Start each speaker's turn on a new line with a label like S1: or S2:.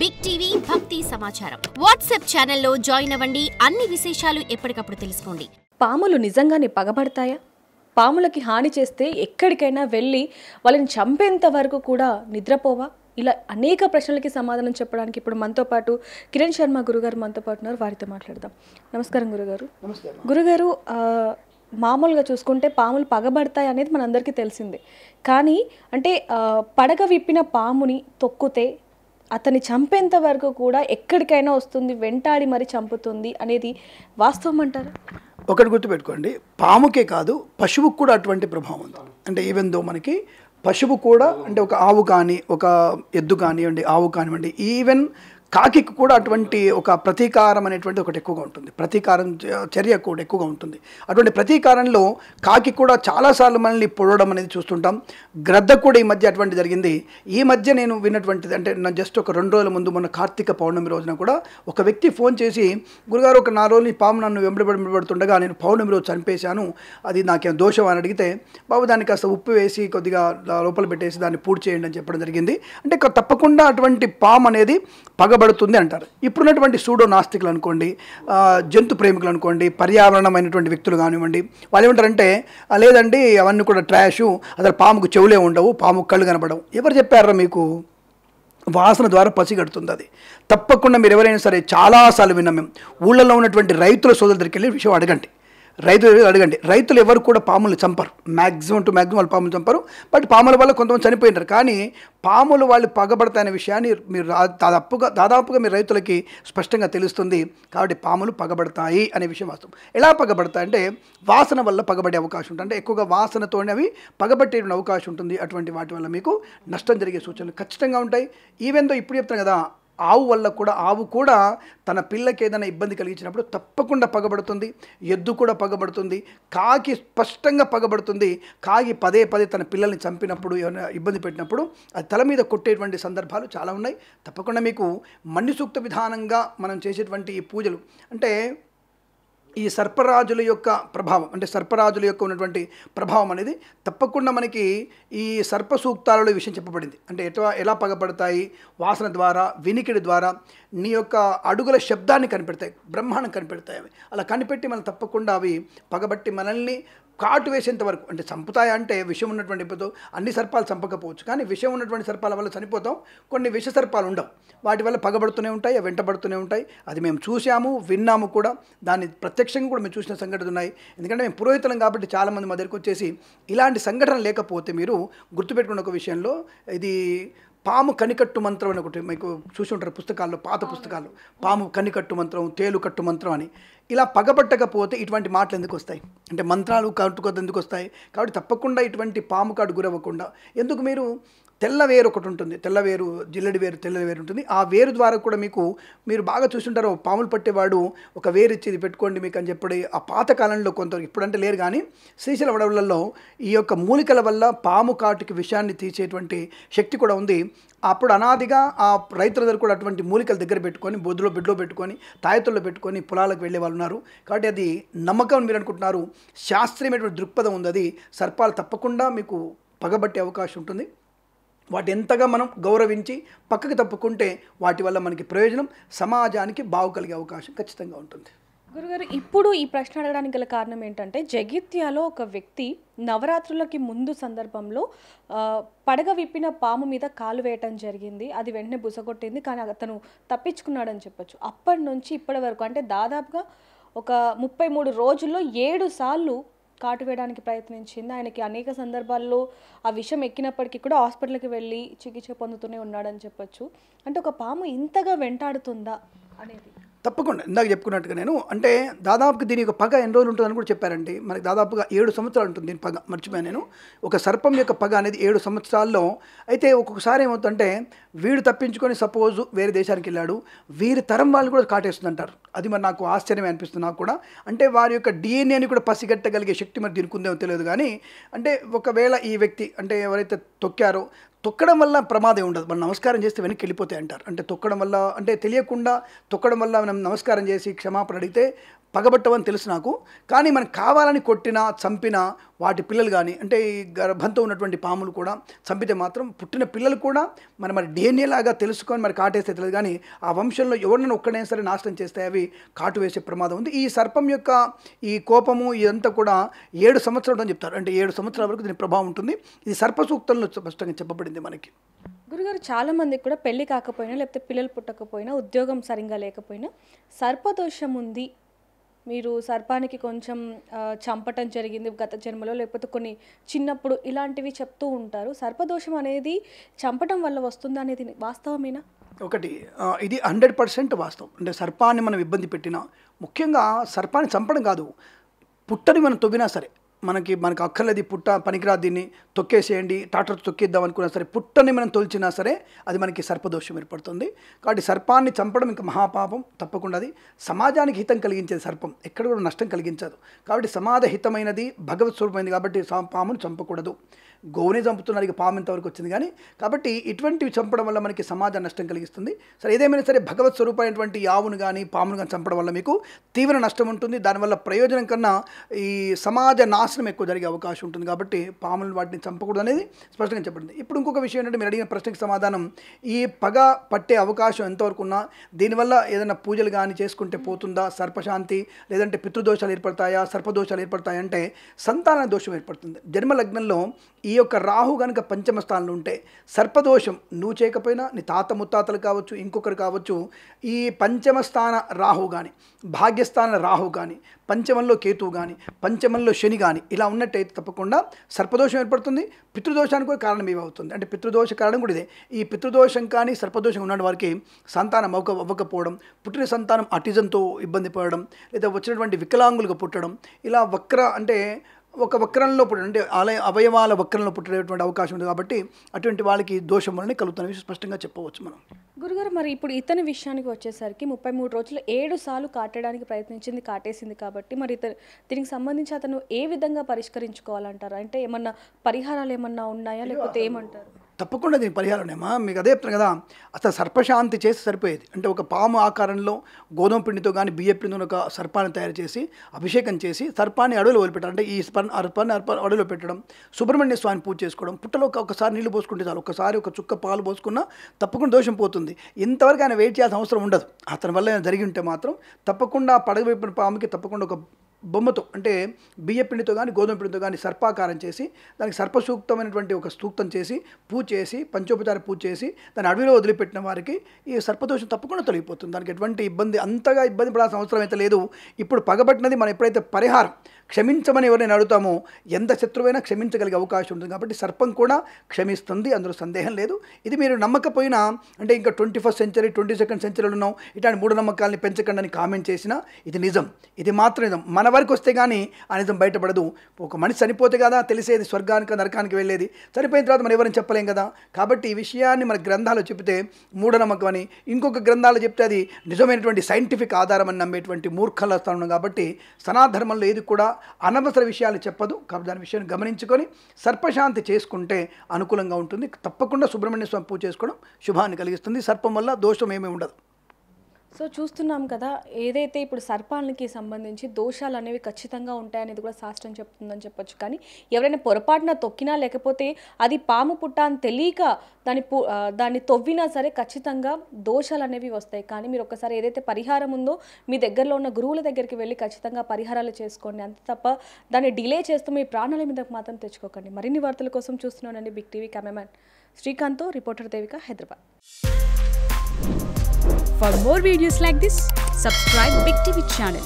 S1: Big TV భక్తి సమాచారం WhatsApp ఛానల్లో జాయిన్ అవ్వండి. అన్ని విశేషాలు ఎప్పటికప్పుడు తెలుసుకోండి.
S2: పాములు నిజంగానే పగబడతాయా? పాములకి హాని చేస్తే ఎక్కడికైనా వెళ్ళి వాళ్ళని చంపేంత వరకు కూడా నిద్రపోవా? ఇలా అనేక ప్రశ్నలకి సమాధానం చెప్పడానికి ఇప్పుడు మనతో పాటు కిరణ్ శర్మ గురుగారు మనతో పాటు ఉన్నారు. వారితో మాట్లాడదాం. నమస్కారం గురుగారు. గురుగారు, మామూలుగా చూసుకుంటే పాములు పగబడతాయి అనేది మనందరికీ తెలిసిందే. కానీ అంటే పడగ విప్పిన పాముని తొక్కితే అతన్ని చంపేంత వరకు కూడా ఎక్కడికైనా వస్తుంది, వెంటాడి మరి చంపుతుంది అనేది వాస్తవం అంటారా?
S3: ఒకటి గుర్తుపెట్టుకోండి, పాముకే కాదు పశువుకు కూడా అటువంటి ప్రభావం ఉంది. అంటే ఈవెన్ దో మనకి పశువు కూడా అంటే ఒక ఆవు కానీ ఒక ఎద్దు కానివ్వండి, ఆవు కానివ్వండి, ఈవెన్ కాకికి కూడా అటువంటి ఒక ప్రతీకారం అనేటువంటి ఒకటి ఎక్కువగా ఉంటుంది. ప్రతీకారం చర్య కూడా ఎక్కువగా ఉంటుంది. అటువంటి ప్రతీకారంలో కాకి కూడా చాలాసార్లు మనల్ని పొడవడం అనేది చూస్తుంటాం. గ్రద్ద కూడా ఈ మధ్య అటువంటి జరిగింది. ఈ మధ్య నేను విన్నటువంటిది అంటే నా జస్ట్ ఒక 2 రోజుల ముందు మొన్న కార్తీక పౌర్ణమి రోజున కూడా ఒక వ్యక్తి ఫోన్ చేసి, గురుగారు ఒక 4 రోజులు ఈ పాము నన్ను వెంబడబడుతుండగా నేను పౌర్ణమి రోజు చంపేశాను, అది నాకేం దోషం అని అడిగితే, బాబు దాన్ని కాస్త ఉప్పు వేసి కొద్దిగా లోపల పెట్టేసి దాన్ని పూర్తి చేయండి అని చెప్పడం జరిగింది. అంటే తప్పకుండా అటువంటి పాము అనేది పగబడుతుంది అంటారు. ఇప్పుడున్నటువంటి సూడో నాస్తికులు అనుకోండి, జంతు ప్రేమికులు అనుకోండి, పర్యావరణమైనటువంటి వ్యక్తులు కానివ్వండి, వాళ్ళు ఏమంటారంటే లేదండి అవన్నీ కూడా ట్రాషు, అసలు పాముకు చెవులే ఉండవు, పాముకు కళ్ళు కనపడవు. ఎవరు చెప్పారా మీకు? వాసన ద్వారా పసిగడుతుంది అది. తప్పకుండా మీరు ఎవరైనా సరే చాలాసార్లు విన్నాం మేము, ఊళ్ళలో ఉన్నటువంటి రైతుల సోదరుల దగ్గరికి వెళ్ళి విషయం అడగండి. రైతులు ఎవరు కూడా పాములు చంపరు. మ్యాక్సిమం వాళ్ళు పాములు చంపరు. బట్ పాముల వల్ల కొంతమంది చనిపోయినారు. కానీ పాములు వాళ్ళు పగబడతాయనే విషయాన్ని మీరు దాదాపుగా మీ రైతులకి స్పష్టంగా తెలుస్తుంది. కాబట్టి పాములు పగబడతాయి అనే విషయం వాస్తవం. ఎలా పగబడతాయి అంటే వాసన వల్ల పగబడే అవకాశం ఉంటుంది. అంటే ఎక్కువగా వాసనతోనే అవి పగబట్టే అవకాశం ఉంటుంది. అటువంటి వాటి వల్ల మీకు నష్టం జరిగే సూచనలు ఖచ్చితంగా ఉంటాయి. ఈవెన్ దో ఇప్పుడు చెప్తాను కదా, ఆవు కూడా తన పిల్లకి ఏదైనా ఇబ్బంది కలిగించినప్పుడు తప్పకుండా పగబడుతుంది. ఎద్దు కూడా పగబడుతుంది. కాకి స్పష్టంగా పగబడుతుంది. కాకి పదే తన పిల్లల్ని చంపినప్పుడు, ఏమైనా ఇబ్బంది పెట్టినప్పుడు అది తల మీద కొట్టేటువంటి సందర్భాలు చాలా ఉన్నాయి. తప్పకుండా మీకు మన్ని సూక్త విధానంగా మనం చేసేటువంటి ఈ పూజలు అంటే ఈ సర్పరాజుల యొక్క ప్రభావం, అంటే సర్పరాజుల యొక్క ఉన్నటువంటి ప్రభావం అనేది తప్పకుండా మనకి ఈ సర్ప సూక్తాలలో ఈ విషయం చెప్పబడింది. అంటే ఎలా పగబడతాయి? వాసన ద్వారా, వినికిడి ద్వారా, నీ యొక్క అడుగుల శబ్దాన్ని కనిపెడతాయి, బ్రహ్మాండం కనిపెడతాయి. అవి అలా కనిపెట్టి మనం తప్పకుండా అవి పగబట్టి మనల్ని కాటు వేసేంత వరకు, అంటే చంపుతాయి అంటే విషం ఉన్నటువంటి ఇప్పుడు అన్ని సర్పాలు చంపకపోవచ్చు, కానీ విషం ఉన్నటువంటి సర్పాల వల్ల చనిపోతాం. కొన్ని విష సర్పాలు ఉండవు, వాటి వల్ల పగబడుతూనే ఉంటాయి, వెంటబడుతూనే ఉంటాయి. అది మేము చూసాము, విన్నాము కూడా. దాన్ని ప్రత్యక్షంగా కూడా మేము చూసిన సంఘటనలు ఉన్నాయి. ఎందుకంటే మేము పురోహితులం కాబట్టి చాలామంది మా దగ్గరికి వచ్చేసి ఇలాంటి సంఘటన లేకపోతే మీరు గుర్తుపెట్టుకున్న ఒక విషయంలో, ఇది పాము కనికట్టు మంత్రం అని ఒకటి మీకు చూసి ఉంటారు పుస్తకాల్లో, పాత పుస్తకాల్లో. పాము కనికట్టు మంత్రం, తేలు కట్టు మంత్రం అని. ఇలా పగబట్టకపోతే ఇటువంటి మాటలు ఎందుకు వస్తాయి? అంటే మంత్రాలు కట్టుకోవద్దు ఎందుకు వస్తాయి? కాబట్టి తప్పకుండా ఇటువంటి పాము కాడు గురవ్వకుండా ఎందుకు మీరు తెల్లవేరు ఒకటి ఉంటుంది, తెల్లవేరు, జిల్లడి వేరు, తెల్లది వేరు ఉంటుంది. ఆ వేరు ద్వారా కూడా మీరు బాగా చూస్తుంటారు, పాములు పట్టేవాడు ఒక వేరు ఇచ్చి ఇది పెట్టుకోండి మీకు అని చెప్పి. ఆ పాత కాలంలో కొంత, ఇప్పుడంటే లేరు కానీ శ్రీశైల అడవులలో ఈ యొక్క మూలికల వల్ల పాము కాటుకి విషయాన్ని తీసేటువంటి శక్తి కూడా ఉంది. అప్పుడు అనాదిగా ఆ రైతుల దగ్గర కూడా అటువంటి మూలికల దగ్గర పెట్టుకొని, బిడ్డలో పెట్టుకొని, తాయతుల్లో పెట్టుకొని పొలాలకు వెళ్ళే వాళ్ళు ఉన్నారు. కాబట్టి అది నమ్మకం మీరు అనుకుంటున్నారు, శాస్త్రీయమైనటువంటి దృక్పథం ఉంది. అది సర్పాలు తప్పకుండా మీకు పగబట్టే అవకాశం ఉంటుంది. వాటి ఎంతగా మనం గౌరవించి పక్కకు తప్పుకుంటే వాటి వల్ల మనకి ప్రయోజనం, సమాజానికి బాగు కలిగే అవకాశం ఖచ్చితంగా ఉంటుంది.
S2: గురుగారు, ఇప్పుడు ఈ ప్రశ్న అడగడానికి గల కారణం ఏంటంటే, జగిత్యాలో ఒక వ్యక్తి నవరాత్రులకి ముందు సందర్భంలో పడగ విప్పిన పాము మీద కాలు వేయటం జరిగింది. అది వెంటనే బుసగొట్టింది, కానీ అతను తప్పించుకున్నాడని చెప్పొచ్చు. అప్పటి నుంచి ఇప్పటి వరకు అంటే దాదాపుగా ఒక 33 రోజుల్లో 7 సార్లు కాటు వేయడానికి ప్రయత్నించింది. ఆయనకి అనేక సందర్భాల్లో ఆ విషం ఎక్కినప్పటికీ కూడా హాస్పిటల్కి వెళ్ళి చికిత్స పొందుతూనే ఉన్నాడని చెప్పొచ్చు. అంటే ఒక పాము ఇంతగా వెంటాడుతుందా అనేది?
S3: తప్పకుండా ఇందాక చెప్పుకున్నట్టుగా నేను అంటే దాదాపుగా దీని యొక్క పగ ఎన్ని రోజులు ఉంటుందని కూడా చెప్పారండి. మనకి దాదాపుగా 7 సంవత్సరాలు ఉంటుంది దీని పగ. మర్చిపోయాను నేను. ఒక సర్పం యొక్క పగ అనేది 7 సంవత్సరాల్లో. అయితే ఒక్కొక్కసారి ఏమవుతుందంటే వీడు తప్పించుకొని సపోజ్ వేరే దేశానికి వెళ్ళాడు, వీరి తరం వాళ్ళు కూడా కాటేస్తుంది అంటారు. అది మరి నాకు ఆశ్చర్యమే అనిపిస్తుంది నాకు కూడా. అంటే వారి యొక్క డిఎన్ఏని కూడా పసిగట్టగలిగే శక్తి మరి దీనికి ఉందేమో తెలియదు. కానీ అంటే ఒకవేళ ఈ వ్యక్తి అంటే ఎవరైతే తొక్కడం వల్ల ప్రమాదం ఉండదు. మనం నమస్కారం చేస్తే వెనక్కి వెళ్ళిపోతాయి అంటారు. అంటే తొక్కడం వల్ల, అంటే తెలియకుండా తొక్కడం వల్ల మనం నమస్కారం చేసి క్షమాపణ అడిగితే పగబట్టవని తెలుసు నాకు. కానీ మనం కావాలని కొట్టినా చంపినా వాటి పిల్లలు కానీ అంటే ఈ గర్భంతో ఉన్నటువంటి పాములు కూడా చంపితే మాత్రం పుట్టిన పిల్లలు కూడా మరి DNA లాగా తెలుసుకొని మరి కాటేస్తే తెలియదు, కానీ ఆ వంశంలో ఎవరినైనా ఒక్కడైనా సరే నాశనం చేస్తే అవి కాటు వేసే ప్రమాదం ఉంది. ఈ సర్పం యొక్క ఈ కోపము ఇదంతా కూడా 7 సంవత్సరాలు అని చెప్తారు. అంటే 7 సంవత్సరాల వరకు దీని ప్రభావం ఉంటుంది. ఇది సర్ప సూక్తంలో స్పష్టంగా చెప్పబడింది మనకి.
S2: గురుగారు, చాలామందికి కూడా పెళ్లి కాకపోయినా లేకపోతే పిల్లలు పుట్టకపోయినా ఉద్యోగం సరిగ్గా లేకపోయినా సర్పదోషం ఉంది, మీరు సర్పానికి కొంచెం చంపటం జరిగింది గత జన్మలో, లేకపోతే కొన్ని చిన్నప్పుడు ఇలాంటివి చెప్తూ ఉంటారు. సర్పదోషం అనేది చంపటం వల్ల వస్తుందా అనేది వాస్తవమేనా?
S3: ఒకటి ఇది 100% వాస్తవం. అంటే సర్పాన్ని మనం ఇబ్బంది పెట్టినా, ముఖ్యంగా సర్పాన్ని చంపడం కాదు, పుట్టని మనం తవ్వినా సరే మనకు అక్కర్లేదు, పుట్ట పనికిరాదు, దీన్ని తొక్కేసేయండి, టాటర్తో తొక్కేద్దాం అనుకున్నా సరే పుట్టని మనం తొలిచినా సరే అది మనకి సర్పదోషం ఏర్పడుతుంది. కాబట్టి సర్పాన్ని చంపడం ఇంకా మహాపాపం. తప్పకుండా అది సమాజానికి హితం కలిగించేది, సర్పం ఎక్కడ కూడా నష్టం కలిగించదు. కాబట్టి సమాజ హితమైనది, భగవత్ స్వరూపమైనది. కాబట్టి పామును చంపకూడదు. గోవునే చంపుతున్నారు, ఇక పాము ఎంతవరకు వచ్చింది. కానీ కాబట్టి ఇటువంటివి చంపడం వల్ల మనకి సమాజ నష్టం కలిగిస్తుంది. సరే ఏదేమైనా సరే భగవత్ స్వరూపమైనటువంటి ఆవును కానీ పామును కానీ చంపడం వల్ల మీకు తీవ్ర నష్టం ఉంటుంది. దానివల్ల ప్రయోజనం కన్నా ఈ సమాజ నాశనం ఎక్కువ జరిగే అవకాశం ఉంటుంది. కాబట్టి పాములను వాటిని చంపకూడదు అనేది స్పష్టంగా చెప్పబడింది. ఇప్పుడు ఇంకొక విషయం ఏంటంటే, మీరు అడిగిన ప్రశ్నకి సమాధానం, ఈ పగ పట్టే అవకాశం ఎంతవరకు ఉన్నా దీనివల్ల ఏదైనా పూజలు కానీ చేసుకుంటే పోతుందా, సర్పశాంతి లేదంటే పితృదోషాలు ఏర్పడతాయా, సర్పదోషాలు ఏర్పడతాయా అంటే సంతాన దోషం ఏర్పడుతుంది. జన్మలగ్నంలో ఈ యొక్క రాహు కనుక పంచమ స్థానంలో ఉంటే సర్పదోషం నువ్వు చేయకపోయినా నీ తాత ముత్తాతలు కావచ్చు, ఇంకొకరు కావచ్చు, ఈ పంచమ స్థాన రాహు కానీ భాగ్యస్థాన రాహు కానీ పంచమంలో కేతువు కానీ పంచమంలో శని కానీ ఇలా ఉన్నట్టయితే తప్పకుండా సర్పదోషం ఏర్పడుతుంది. పితృదోషానికి కూడా కారణం ఏమవుతుంది అంటే పితృదోష కారణం కూడా ఇదే. ఈ పితృదోషం కానీ సర్పదోషం ఉన్న వారికి సంతానం అవ్వకపోవడం, పుట్టిన సంతానం అటిజంతో ఇబ్బంది పడడం, లేదా వచ్చినటువంటి వికలాంగులుగా పుట్టడం, ఇలా అంటే ఒక వక్రంలో పుట్టడం అంటే అవయవాల వక్రంలో పుట్టేటువంటి అవకాశం ఉంది. కాబట్టి అటువంటి వాళ్ళకి దోషం వలన కలుగుతున్న విషయం స్పష్టంగా చెప్పవచ్చు మనం.
S2: గురుగారు, మరి ఇప్పుడు ఇతని విషయానికి వచ్చేసరికి 33 రోజులు 7 సార్లు కాటడానికి ప్రయత్నించింది, కాటేసింది. కాబట్టి మరి దీనికి సంబంధించి అతను ఏ విధంగా పరిష్కరించుకోవాలంటారు? అంటే ఏమన్నా పరిహారాలు ఏమన్నా ఉన్నాయా, లేకపోతే ఏమంటారు?
S3: తప్పకుండా దీని పరిహారం ఉన్నాయమ్మా. మీకు అదే చెప్తున్నాను కదా, అసలు సర్పశాంతి చేసి సరిపోయేది. అంటే ఒక పాము ఆకారంలో గోధుమ పిండితో కానీ బియ్య పిండితో ఒక సర్పాన్ని తయారు చేసి అభిషేకం చేసి సర్పాన్ని అడవిలో వదిలిపెట్టాలి. అంటే ఈ సర్పాన్ని అడవిలో పెట్టడం, సుబ్రహ్మణ్య స్వామిని పూజ చేసుకోవడం, పుట్టలో ఒకసారి నీళ్లు పోసుకుంటే చాలు, ఒకసారి ఒక చుక్క పాలు పోసుకున్నా తప్పకుండా దోషం పోతుంది. ఇంతవరకు ఆయన వెయిట్ చేయాల్సిన అవసరం ఉండదు. అతని వల్ల జరిగి ఉంటే మాత్రం తప్పకుండా పడగ వైపున పాముకి తప్పకుండా ఒక బొమ్మతో అంటే బియ్య పిండితో కానీ గోధుమ పిండితో కానీ సర్పాకారం చేసి దానికి సర్పసూక్తమైనటువంటి ఒక సూక్తం చేసి పూజ చేసి పంచోపచార పూజ చేసి దాన్ని అడవిలో వదిలిపెట్టిన వారికి ఈ సర్పదోషం తప్పకుండా తొలగిపోతుంది. దానికి ఎటువంటి అంతగా ఇబ్బంది పడాల్సిన అవసరం అయితే లేదు. ఇప్పుడు పగబట్టినది మనం ఎప్పుడైతే పరిహారం క్షమించమని ఎవరైనా అడుగుతామో ఎంత శత్రువైనా క్షమించగలిగే అవకాశం ఉంటుంది. కాబట్టి సర్పం కూడా క్షమిస్తుంది, అందులో సందేహం లేదు. ఇది మీరు నమ్మకపోయినా అంటే ఇంకా 21st సెంచరీ 22nd సెంచరీలో ఉన్నాం, ఇట్లాంటి మూఢనమ్మకాలని పెంచకండి అని కామెంట్ చేసినా ఇది నిజం, ఇది మాత్రం నిజం. మన వరకు వస్తే కానీ ఆ నిజం బయటపడదు. ఒక మనిషి చనిపోతే కదా తెలిసేది స్వర్గానికి నరకానికి వెళ్ళేది, చనిపోయిన తర్వాత మనం ఎవరైనా చెప్పలేం కదా. కాబట్టి ఈ విషయాన్ని మన గ్రంథాలు చెప్తే మూఢనమ్మకం అని, ఇంకొక గ్రంథాలు చెప్తే అది నిజమైనటువంటి సైంటిఫిక్ ఆధారం అని నమ్మేటువంటి మూర్ఖల స్థానం. కాబట్టి సనాధర్మంలో ఏది కూడా అనవసర విషయాలు చెప్పదు. కాబట్టి దాని విషయాన్ని గమనించుకొని సర్పశాంతి చేసుకుంటే అనుకూలంగా ఉంటుంది. తప్పకుండా సుబ్రహ్మణ్య స్వామి పూజ చేసుకోవడం శుభాన్ని కలిగిస్తుంది. సర్పం వల్ల దోషం ఏమీ ఉండదు.
S2: సో చూస్తున్నాం కదా, ఏదైతే ఇప్పుడు సర్పాలకి సంబంధించి దోషాలు అనేవి ఖచ్చితంగా ఉంటాయనేది కూడా శాస్త్రం చెప్తుందని చెప్పొచ్చు. కానీ ఎవరైనా పొరపాటున తొక్కినా లేకపోతే అది పాము పుట్ట అని తెలియక దాన్ని తవ్వినా సరే ఖచ్చితంగా దోషాలు అనేవి వస్తాయి. కానీ మీరు ఒకసారి ఏదైతే పరిహారం ఉందో మీ దగ్గరలో ఉన్న గురువుల దగ్గరికి వెళ్ళి ఖచ్చితంగా పరిహారాలు చేసుకోండి. అంతే తప్ప దాన్ని డిలే చేస్తూ మీ ప్రాణాల మీద మాత్రం తెచ్చుకోకండి. మరిన్ని వార్తల కోసం చూస్తున్నానండి బిగ్ టీవీ కెమెరామెన్ శ్రీకాంత్తో, reporter Devika, Hyderabad.
S4: For more videos like this, subscribe Big TV channel.